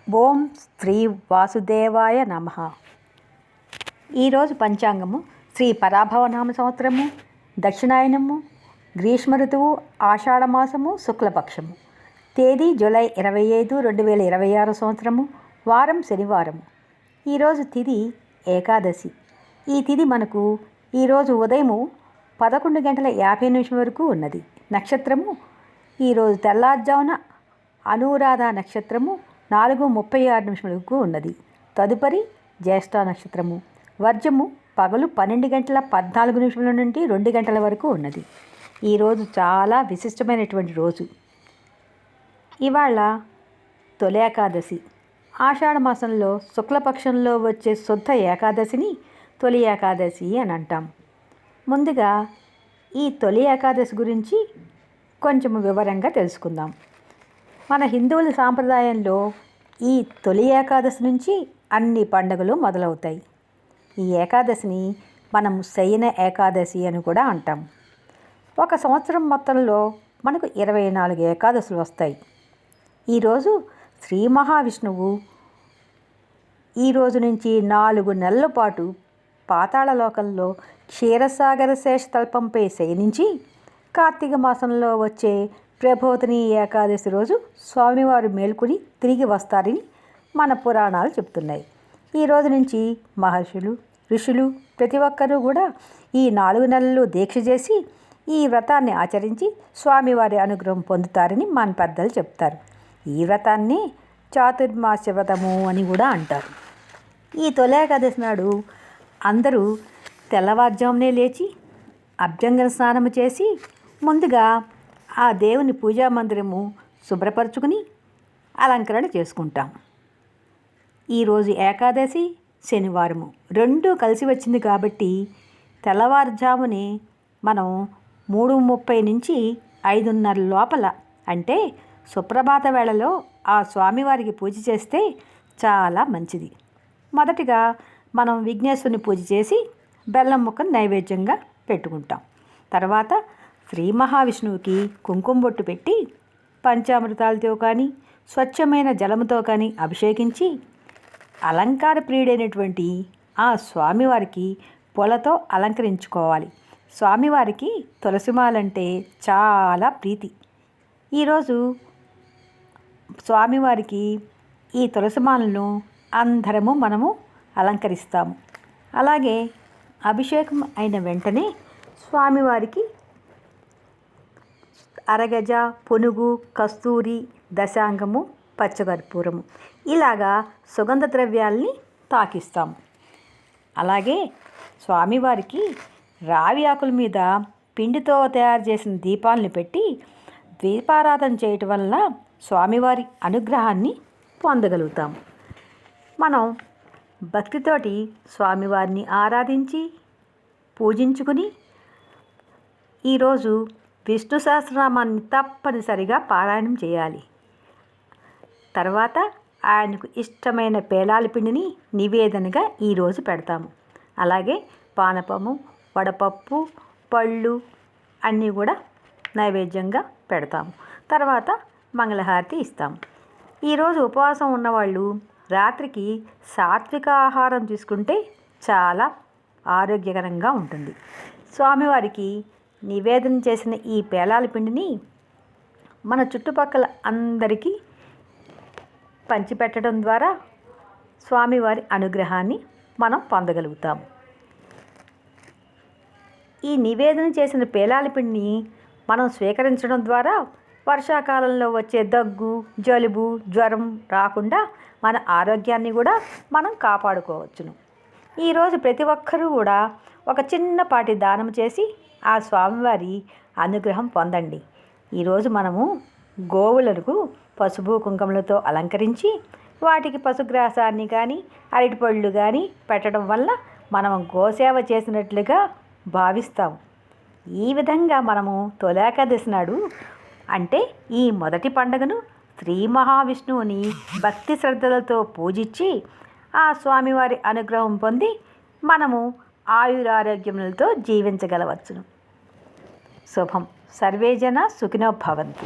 ఓం శ్రీ వాసుదేవాయ నమః. ఈరోజు పంచాంగము శ్రీ పరాభవనామ సంవత్సరము, దక్షిణాయనము, గ్రీష్మ ఋతువు, ఆషాఢమాసము, శుక్లపక్షము. తేదీ జూలై 25, 2026 సంవత్సరము. వారం శనివారము. ఈరోజు తిథి ఏకాదశి. ఈ తిథి మనకు ఈరోజు ఉదయము 11:50 వరకు ఉన్నది. నక్షత్రము ఈరోజు తెల్లారుజామున అనురాధ నక్షత్రము 4:36 వరకు ఉన్నది. తదుపరి జ్యేష్ఠ నక్షత్రము. వర్జము పగలు 12:14 నుండి 2 గంటల వరకు ఉన్నది. ఈరోజు చాలా విశిష్టమైనటువంటి రోజు. ఇవాళ తొలి ఏకాదశి. ఆషాఢ మాసంలో శుక్లపక్షంలో వచ్చే శుద్ధ ఏకాదశిని తొలి ఏకాదశి అని అంటాం. ముందుగా ఈ తొలి ఏకాదశి గురించి కొంచెం వివరంగా తెలుసుకుందాం. మన హిందువుల సాంప్రదాయంలో ఈ తొలి ఏకాదశి నుంచి అన్ని పండుగలు మొదలవుతాయి. ఈ ఏకాదశిని మనం శయన ఏకాదశి అని కూడా అంటాం. ఒక సంవత్సరం మొత్తంలో మనకు 24 ఏకాదశులు వస్తాయి. ఈరోజు శ్రీ మహావిష్ణువు ఈరోజు నుంచి 4 నెలల పాటు పాతాళ లోకంలో క్షీరసాగర శేషతల్పంపై శయనించి కార్తీక మాసంలో వచ్చే ప్రభోతిని ఏకాదశి రోజు స్వామివారు మేల్కొని తిరిగి వస్తారని మన పురాణాలు చెప్తున్నాయి. ఈ రోజు నుంచి మహర్షులు, ఋషులు ప్రతి ఒక్కరూ కూడా ఈ 4 నెలలు దీక్ష చేసి ఈ వ్రతాన్ని ఆచరించి స్వామివారి అనుగ్రహం పొందుతారని మన పెద్దలు చెప్తారు. ఈ వ్రతాన్ని చాతుర్మాస్య వ్రతము అని కూడా అంటారు. ఈ తొలి ఏకాదశి నాడు అందరూ తెల్లవారుజామునే లేచి అభ్యంగన స్నానము చేసి ముందుగా ఆ దేవుని పూజా మందిరము శుభ్రపరచుకుని అలంకరణ చేసుకుంటాం. ఈరోజు ఏకాదశి, శనివారము రెండూ కలిసి వచ్చింది కాబట్టి తెల్లవారుజామునే మనం 3:30 నుంచి 5:30 లోపల అంటే సుప్రభాత వేళలో ఆ స్వామివారికి పూజ చేస్తే చాలా మంచిది. మొదటిగా మనం విఘ్నేశ్వరుని పూజ చేసి బెల్లం ముక్కను నైవేద్యంగా పెట్టుకుంటాం. తర్వాత శ్రీ మహావిష్ణువుకి కుంకుమ బొట్టు పెట్టి పంచామృతాలతో కానీ స్వచ్ఛమైన జలముతో కానీ అభిషేకించి అలంకార ప్రియుడైనటువంటి ఆ స్వామివారికి పూలతో అలంకరించుకోవాలి. స్వామివారికి తులసిమాలంటే చాలా ప్రీతి. ఈరోజు స్వామివారికి ఈ తులసిమాలను అందరము మనము అలంకరిస్తాము. అలాగే అభిషేకం అయిన వెంటనే స్వామివారికి అరగజ, పునుగు, కస్తూరి, దశాంగము, పచ్చకర్పూరము ఇలాగా సుగంధ ద్రవ్యాల్ని తాకిస్తాము. అలాగే స్వామివారికి రావి ఆకుల మీద పిండితో తయారు చేసిన దీపాలను పెట్టి దీపారాధన చేయటం వల్ల స్వామివారి అనుగ్రహాన్ని పొందగలుగుతాము. మనం భక్తితోటి స్వామివారిని ఆరాధించి పూజించుకుని ఈరోజు విష్ణు సహస్రనామాన్ని తప్పనిసరిగా పారాయణం చేయాలి. తర్వాత ఆయనకు ఇష్టమైన పేలాల పిండిని నివేదనగా ఈరోజు పెడతాము. అలాగే పానకము, వడపప్పు, పళ్ళు అన్నీ కూడా నైవేద్యంగా పెడతాము. తర్వాత మంగళహారతి ఇస్తాము. ఈరోజు ఉపవాసం ఉన్నవాళ్ళు రాత్రికి సాత్విక ఆహారం తీసుకుంటే చాలా ఆరోగ్యకరంగా ఉంటుంది. స్వామివారికి నివేదన చేసిన ఈ పేలాల పిండిని మన చుట్టుపక్కల అందరికీ పంచిపెట్టడం ద్వారా స్వామివారి అనుగ్రహాన్ని మనం పొందగలుగుతాము. ఈ నివేదన చేసిన పేలాల పిండిని మనం స్వీకరించడం ద్వారా వర్షాకాలంలో వచ్చే దగ్గు, జలుబు, జ్వరం రాకుండా మన ఆరోగ్యాన్ని కూడా మనం కాపాడుకోవచ్చును. ఈరోజు ప్రతి ఒక్కరూ కూడా ఒక చిన్నపాటి దానం చేసి ఆ స్వామివారి అనుగ్రహం పొందండి. ఈరోజు మనము గోవులకు పసుపు కుంకుమలతో అలంకరించి వాటికి పశుగ్రాసాన్ని కానీ అరటిపళ్ళు కానీ పెట్టడం వల్ల మనం గోసేవ చేసినట్లుగా భావిస్తాము. ఈ విధంగా మనము తొలి ఏకాదశి నాడు అంటే ఈ మొదటి పండుగను శ్రీ మహావిష్ణువుని భక్తి శ్రద్ధలతో పూజించి ఆ స్వామివారి అనుగ్రహం పొంది మనము ఆయురారోగ్యములతో జీవించగలవచ్చును. శుభం. సర్వే జన సుఖినో భవంతు.